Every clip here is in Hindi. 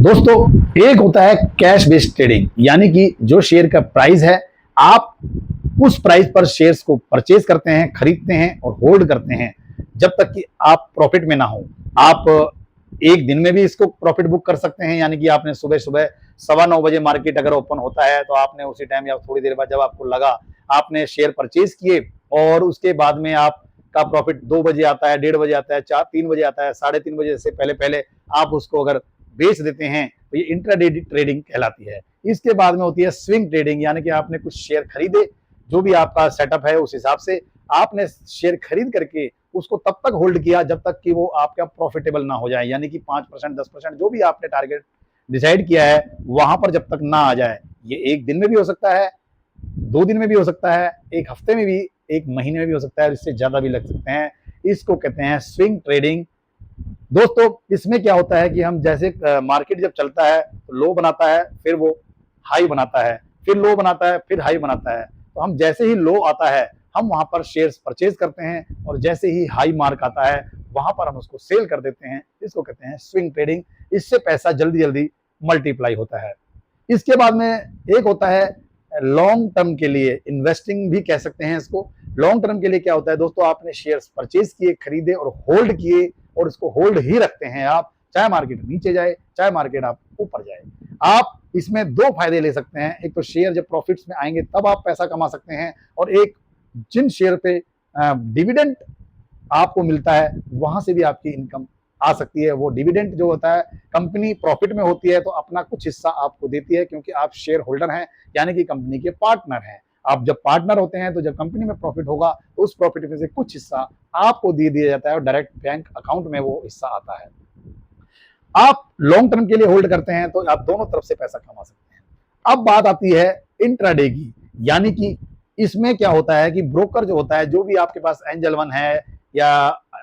दोस्तों, एक होता है कैश बेस्ड ट्रेडिंग, यानी कि जो शेयर का प्राइस है, आप उस प्राइस पर शेयर्स को परचेज करते हैं, खरीदते हैं और होल्ड करते हैं जब तक कि आप प्रॉफिट में ना हो। आप एक दिन में भी इसको प्रॉफिट बुक कर सकते हैं, यानी कि आपने सुबह सुबह 9:15 बजे मार्केट अगर ओपन होता है तो आपने उसी टाइम या थोड़ी देर बाद जब आपको लगा आपने शेयर परचेज किए और उसके बाद में आपका प्रॉफिट 2 बजे आता है, 1:30 बजे आता है, 3 बजे आता है, 3:30 बजे से पहले पहले आप उसको अगर बेच देते हैं तो ये इंट्राडे ट्रेडिंग कहलाती है। इसके बाद में होती है स्विंग ट्रेडिंग, यानी कि आपने कुछ शेयर खरीदे, जो भी आपका सेटअप है उस हिसाब से आपने शेयर खरीद करके उसको तब तक होल्ड किया जब तक कि वो आपका प्रॉफिटेबल ना हो जाए, यानी कि 5% 10% जो भी आपने टारगेट डिसाइड किया है वहां पर जब तक ना आ जाए। ये एक दिन में भी हो सकता है, 2 दिन में भी हो सकता है, एक हफ्ते में भी, एक महीने में भी हो सकता है, इससे ज्यादा भी लग सकते हैं। इसको कहते हैं स्विंग ट्रेडिंग। दोस्तों, इसमें क्या होता है कि हम जैसे मार्केट जब चलता है तो लो बनाता है, फिर वो हाई बनाता है, फिर लो बनाता है, फिर हाई बनाता है। तो हम जैसे ही लो आता है हम वहां पर शेयर्स परचेज करते हैं और जैसे ही हाई मार्क आता है वहां पर हम उसको सेल कर देते हैं। इसको कहते हैं स्विंग ट्रेडिंग। इससे पैसा जल्दी जल्दी मल्टीप्लाई होता है। इसके बाद में एक होता है लॉन्ग टर्म के लिए इन्वेस्टिंग भी कह सकते हैं इसको। लॉन्ग टर्म के लिए क्या होता है दोस्तों, आपने शेयर्स परचेज किए, खरीदे और होल्ड किए और इसको होल्ड ही रखते हैं आप, चाहे मार्केट नीचे जाए चाहे मार्केट आप ऊपर जाए। आप इसमें दो फायदे ले सकते हैं, एक तो शेयर जब प्रॉफिट्स में आएंगे तब आप पैसा कमा सकते हैं, और एक जिन शेयर पे डिविडेंड आपको मिलता है वहां से भी आपकी इनकम आ सकती है। वो डिविडेंड जो होता है, कंपनी प्रॉफिट में होती है तो अपना कुछ हिस्सा आपको देती है, क्योंकि आप शेयर होल्डर हैं, यानी कि कंपनी के पार्टनर हैं। आप जब पार्टनर होते हैं तो जब कंपनी में प्रॉफिट होगा तो उस प्रॉफिट में से कुछ हिस्सा आपको दे दिया जाता है और डायरेक्ट बैंक अकाउंट में वो हिस्सा आता है। आप लॉन्ग टर्म के लिए होल्ड करते हैं तो आप दोनों तरफ से पैसा कमा सकते हैं। अब बात आती है इंट्राडे की, यानी कि इसमें क्या होता है कि ब्रोकर जो होता है, जो भी आपके पास एंजल वन है या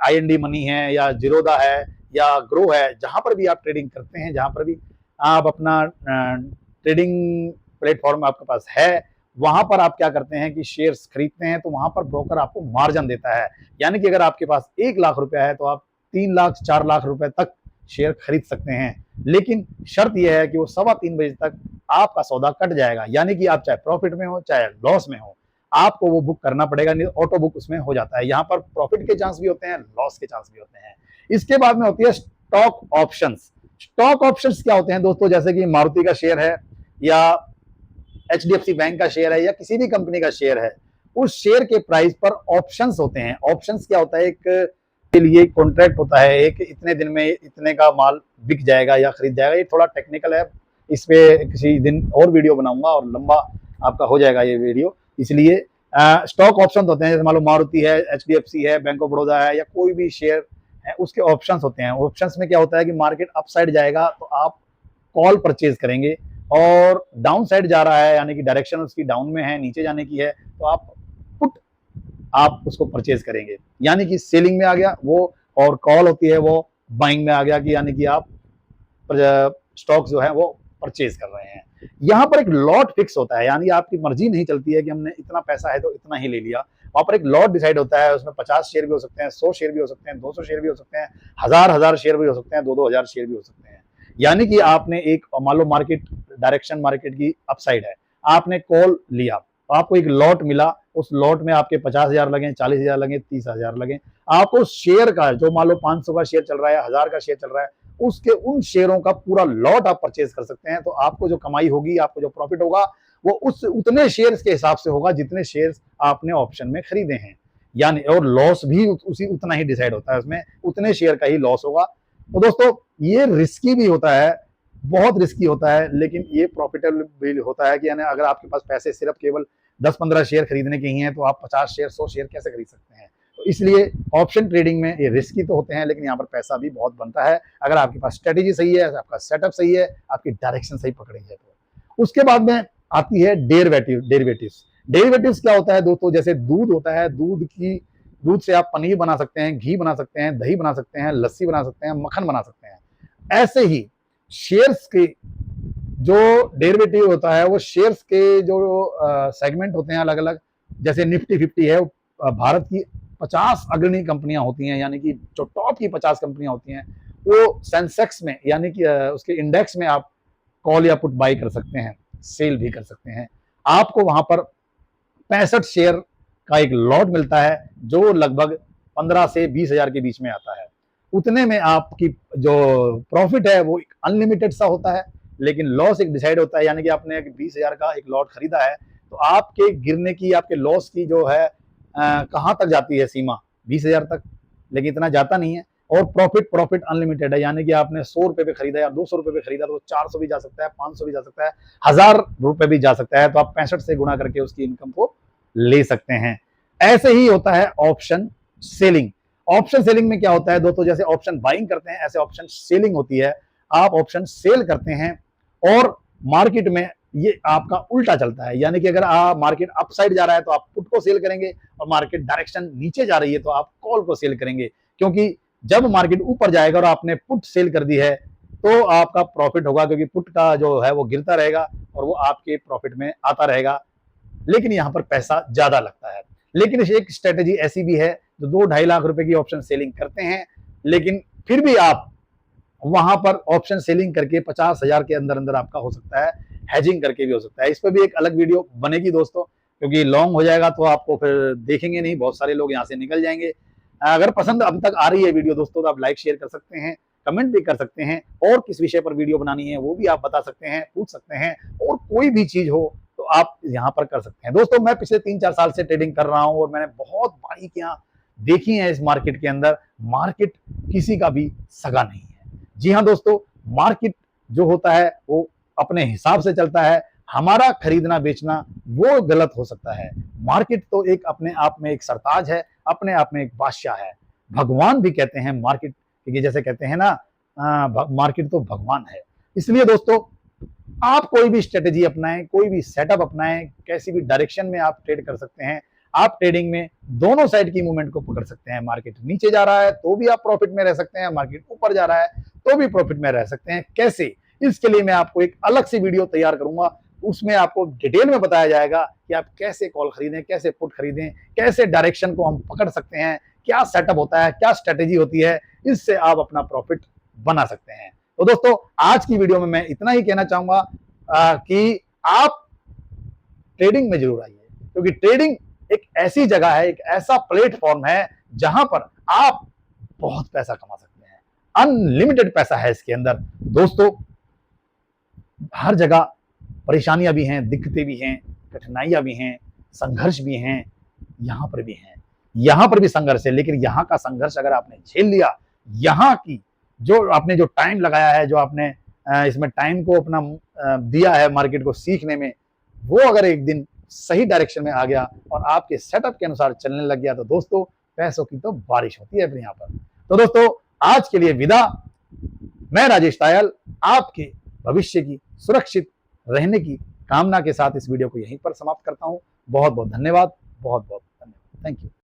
आईएनडी मनी है या जीरोदा है या ग्रो है, जहां पर भी आप ट्रेडिंग करते हैं, जहां पर भी आप अपना ट्रेडिंग प्लेटफॉर्म आपके पास है, वहां पर आप क्या करते हैं कि शेयर्स खरीदते हैं तो वहां पर ब्रोकर आपको मार्जिन देता है। यानी कि अगर आपके पास 1 लाख रुपया है तो आप 3 लाख 4 लाख रुपए तक शेयर खरीद सकते हैं, लेकिन शर्त यह है कि वो 3:15 बजे तक आपका सौदा कट जाएगा, यानी कि आप चाहे प्रॉफिट में हो चाहे लॉस में हो आपको वो बुक करना पड़ेगा, नहीं ऑटो बुक उसमें हो जाता है। यहाँ पर प्रॉफिट के चांस भी होते हैं, लॉस के चांस भी होते हैं। इसके बाद में होती है स्टॉक ऑप्शंस। स्टॉक ऑप्शंस क्या होते हैं दोस्तों, जैसे कि मारुति का शेयर है या एचडीएफसी बैंक का शेयर है या किसी भी कंपनी का शेयर है, उस शेयर के प्राइस पर ऑप्शंस होते हैं। ऑप्शंस क्या होता है, एक के लिए कॉन्ट्रैक्ट होता है, एक इतने दिन में इतने का माल बिक जाएगा या खरीद जाएगा। ये थोड़ा टेक्निकल है, इस पे किसी दिन और वीडियो बनाऊंगा और लंबा आपका हो जाएगा ये वीडियो। इसलिए स्टॉक ऑप्शन होते हैं, जैसे मान लो मारुति है, एचडीएफसी है, बैंक ऑफ बड़ौदा है या कोई भी शेयर है, उसके ऑप्शंस होते हैं। ऑप्शंस में क्या होता है कि मार्केट अपसाइड जाएगा तो आप कॉल परचेज करेंगे, और डाउन साइड जा रहा है यानी कि डायरेक्शन उसकी डाउन में है, नीचे जाने की है, तो आप उसको परचेज करेंगे, यानी कि सेलिंग में आ गया वो। और कॉल होती है वो बाइंग में आ गया कि यानी कि आप स्टॉक जो है वो परचेज कर रहे हैं। यहाँ पर एक लॉट फिक्स होता है, यानी आपकी मर्जी नहीं चलती है कि हमने इतना पैसा है तो इतना ही ले लिया। वहां पर एक लॉट डिसाइड होता है, उसमें 50 शेयर भी हो सकते हैं, 100 शेयर भी हो सकते हैं, 200 शेयर भी हो सकते हैं, हजार शेयर भी हो सकते हैं, 2-2 हजार शेयर भी हो सकते हैं। यानी कि आपने एक मान लो मार्केट डायरेक्शन मार्केट की अपसाइड है, आपने कॉल लिया तो आपको एक लॉट मिला, उस लॉट में आपके 50,000 लगे, 40,000 लगे, 30,000 लगे। आपको शेयर का जो मान लो 500 का शेयर चल रहा है, 1000 का शेयर चल रहा है, उसके उन शेयरों का पूरा लॉट आप परचेज कर सकते हैं। तो आपको जो कमाई होगी, आपको जो प्रॉफिट होगा वो उस उतने शेयर्स के हिसाब से होगा जितने शेयर्स आपने ऑप्शन में खरीदे हैं, यानी और लॉस भी उसी उतना ही डिसाइड होता है, उसमें उतने शेयर का ही लॉस होगा। तो दोस्तों, ये रिस्की भी होता है, बहुत रिस्की होता है, लेकिन ये प्रॉफिटेबल भी होता है कि यानी अगर आपके पास पैसे सिर्फ केवल 10-15 शेयर खरीदने के ही हैं तो आप 50 शेयर 100 शेयर कैसे खरीद सकते हैं। तो इसलिए ऑप्शन ट्रेडिंग में ये रिस्की तो होते हैं, लेकिन यहाँ पर पैसा भी बहुत बनता है अगर आपके पास स्ट्रेटेजी सही है, आपका सेटअप सही है, आपकी डायरेक्शन सही पकड़ी है। तो उसके बाद में आती है डेरिवेटिव्स। डेरिवेटिव्स क्या होता है दोस्तों, जैसे दूध होता है, दूध से आप पनीर बना सकते हैं, घी बना सकते हैं, दही बना सकते हैं, लस्सी बना सकते हैं, मक्खन बना सकते हैं। ऐसे ही शेयर्स के जो डेरिवेटिव होता है, वो शेयर्स के जो सेगमेंट होते हैं अलग अलग, जैसे निफ्टी 50 है, भारत की 50 अग्रणी कंपनियां होती हैं, यानी कि जो टॉप की 50 कंपनियां होती हैं वो सेंसेक्स में यानी कि उसके इंडेक्स में आप कॉल या पुट बाई कर सकते हैं, सेल भी कर सकते हैं। आपको वहां पर 65 शेयर का एक लॉट मिलता है जो लगभग 15 से 20 हजार के बीच में आता है। उतने में आपकी जो प्रॉफिट है वो अनलिमिटेड सा होता है, लेकिन लॉस एक डिसाइड होता है, यानी कि आपने 20 हजार का एक लॉट खरीदा है तो आपके गिरने की, आपके लॉस की जो है कहाँ तक जाती है सीमा, 20 हजार तक, लेकिन इतना जाता नहीं है। और प्रॉफिट प्रॉफिट अनलिमिटेड है, यानी कि आपने 100 रुपए पे खरीदा या 200 रुपए पे खरीदा तो 400 भी जा सकता है, 500 भी जा सकता है, 1000 रुपए भी जा सकता है। तो आप 65 से गुणा करके उसकी इनकम को ले सकते हैं। ऐसे ही होता है ऑप्शन सेलिंग। ऑप्शन सेलिंग में क्या होता है दोस्तों, जैसे ऑप्शन बाइंग करते हैं ऐसे ऑप्शन सेलिंग होती है। आप ऑप्शन सेल करते हैं और मार्केट में ये आपका उल्टा चलता है, यानी कि अगर आप मार्केट अप साइड जा रहा है तो आप पुट को सेल करेंगे, और मार्केट डायरेक्शन नीचे जा रही है तो आप कॉल को सेल करेंगे। क्योंकि जब मार्केट ऊपर जाएगा और आपने पुट सेल कर दी है तो आपका प्रॉफिट होगा, क्योंकि पुट का जो है वो गिरता रहेगा और वो आपके प्रॉफिट में आता रहेगा, लेकिन यहां पर पैसा ज्यादा लगता है। लेकिन एक स्ट्रेटेजी ऐसी भी है जो 2-2.5 लाख रुपए की ऑप्शन सेलिंग करते हैं, लेकिन फिर भी आप वहां पर ऑप्शन सेलिंग करके 50 हजार के अंदर अंदर आपका हो सकता है, हैजिंग करके भी हो सकता है। इस पर भी एक अलग वीडियो बनेगी दोस्तों, क्योंकि लॉन्ग हो जाएगा तो आपको फिर देखेंगे नहीं, बहुत सारे लोग यहाँ से निकल जाएंगे। अगर पसंद अब तक आ रही है वीडियो दोस्तों तो आप लाइक शेयर कर सकते हैं, कमेंट भी कर सकते हैं, और किस विषय पर वीडियो बनानी है वो भी आप बता सकते हैं, पूछ सकते हैं, और कोई भी चीज हो तो आप यहाँ पर कर सकते हैं। दोस्तों मैं पिछले 3-4 साल से ट्रेडिंग कर रहा हूँ और मैंने बहुत बारीकियां देखी हैं इस मार्केट के अंदर। मार्केट किसी का भी सगा नहीं है। जी हाँ दोस्तों, मार्केट जो होता है वो अपने हिसाब से चलता है। हमारा खरीदना बेचना वो गलत हो सकता है। मार्केट तो एक अपने आप में एक सरताज है, अपने आप में एक बादशाह है। भगवान भी कहते हैं मार्केट, क्योंकि जैसे कहते हैं ना, मार्केट तो भगवान है। इसलिए दोस्तों आप कोई भी स्ट्रेटेजी अपनाएं, कोई भी सेटअप अपनाएं, कैसी भी डायरेक्शन में आप ट्रेड कर सकते हैं। आप ट्रेडिंग में दोनों साइड की मूवमेंट को पकड़ सकते हैं। मार्केट नीचे जा रहा है तो भी आप प्रॉफिट में रह सकते हैं, मार्केट ऊपर जा रहा है तो भी प्रॉफिट में रह सकते हैं। कैसे, इसके लिए मैं आपको एक अलग से वीडियो तैयार करूंगा, उसमें आपको डिटेल में बताया जाएगा कि आप कैसे कॉल खरीदें, कैसे पुट खरीदें, कैसे डायरेक्शन को हम पकड़ सकते हैं, क्या सेटअप होता है, क्या स्ट्रेटेजी होती है, इससे आप अपना प्रॉफिट बना सकते हैं। तो दोस्तों आज की वीडियो में मैं इतना ही कहना चाहूंगा कि आप ट्रेडिंग में जरूर आइए, क्योंकि ट्रेडिंग एक ऐसी जगह है, एक ऐसा प्लेटफॉर्म है जहां पर आप बहुत पैसा कमा सकते हैं। अनलिमिटेड पैसा है इसके अंदर। दोस्तों हर जगह परेशानियां भी हैं, दिक्कतें भी हैं, कठिनाइयां भी हैं, संघर्ष भी हैं, यहां पर भी हैं। यहां पर भी संघर्ष है, लेकिन यहां का संघर्ष अगर आपने झेल लिया, यहां की जो आपने जो टाइम लगाया है, जो आपने इसमें टाइम को अपना दिया है मार्केट को सीखने में, वो अगर एक दिन सही डायरेक्शन में आ गया और आपके सेटअप के अनुसार चलने लग गया तो दोस्तों पैसों की तो बारिश होती है अपने यहाँ पर। तो दोस्तों आज के लिए विदा। मैं राजेश तायल आपके भविष्य की सुरक्षित रहने की कामना के साथ इस वीडियो को यहीं पर समाप्त करता हूं। बहुत बहुत धन्यवाद, बहुत बहुत धन्यवाद। Thank you.